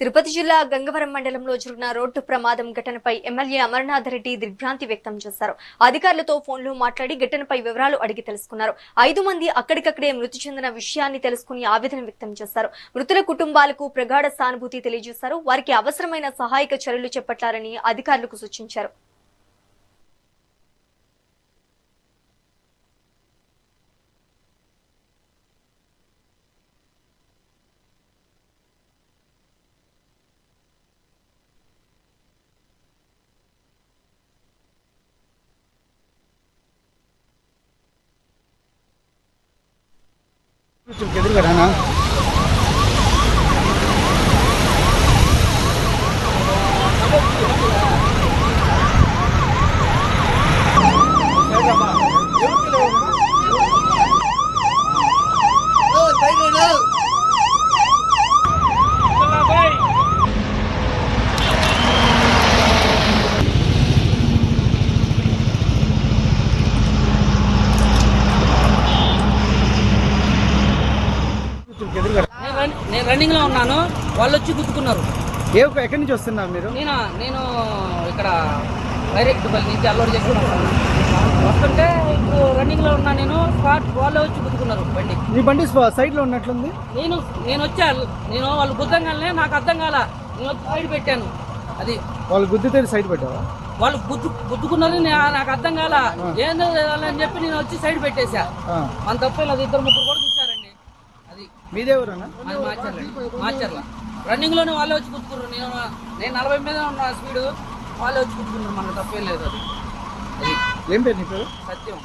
తిరుపతి జిల్లా గంగవరం మండలంలో జరిగిన రోడ్డు ప్రమాదం ఘటనపై ఎమ్మెల్యే అమర్నాథ్ రెడ్డి దిగ్భ్రాంతి వ్యక్తం చేశారు. అధికారులతో ఫోన్లో మాట్లాడి ఘటనపై వివరాలు అడిగి తెలుసుకున్నారు. 5 మంది అక్కడికక్కడే మృతి చెందిన విషయాన్ని తెలుసుకుని ఆవేదన వ్యక్తం చేశారు. మృతుల కుటుంబాలకు ప్రగాఢ సానుభూతి తెలియజేశారు. వారికి అవసరమైన సహాయక చర్యలు చేపట్టాలని అధికారులకు సూచించారు. ఎదురుగానా నేను రన్నింగ్ లో ఉన్నాను. వాళ్ళు వచ్చి గుద్దుకున్నారు. ఎక్కడి నుంచి వస్తున్నారు మీరు? నేను ఇక్కడ డైరెక్ట్ బల్ నుంచి అల్లూరు చేసుకున్నాను. వస్తుంటే ఇప్పుడు రన్నింగ్ లో ఉన్నా. నేను స్పాట్ వాళ్ళే వచ్చి గుద్దుకున్నారు బండి. మీ బండి సైడ్ లో ఉన్నట్లుంది. నేను వచ్చా. వాళ్ళు గుద్దంగానే నాకు అర్థం కాల. నేను వచ్చి సైడ్ పెట్టాను. అది వాళ్ళు గుద్దితే సైడ్ పెట్టావా? వాళ్ళు గుద్దుకున్నారు. నాకు అర్థం కాల. ఏందో అని చెప్పి నేను వచ్చి సైడ్ పెట్టేశా. మన తప్ప ఇలా 2-3 కూడా చూసారండి. అది మీదేవరన్నా? మార్చర్ల రన్నింగ్ లోనే వాళ్ళే వచ్చి గుర్తుకున్నారు. నేను 40 మీద ఉన్న స్పీడ్ వాళ్ళే వచ్చి గుర్తుకున్నారు. మనకు తప్పేం లేదు. అది ఏం పేరు నీ పేరు? సత్యం.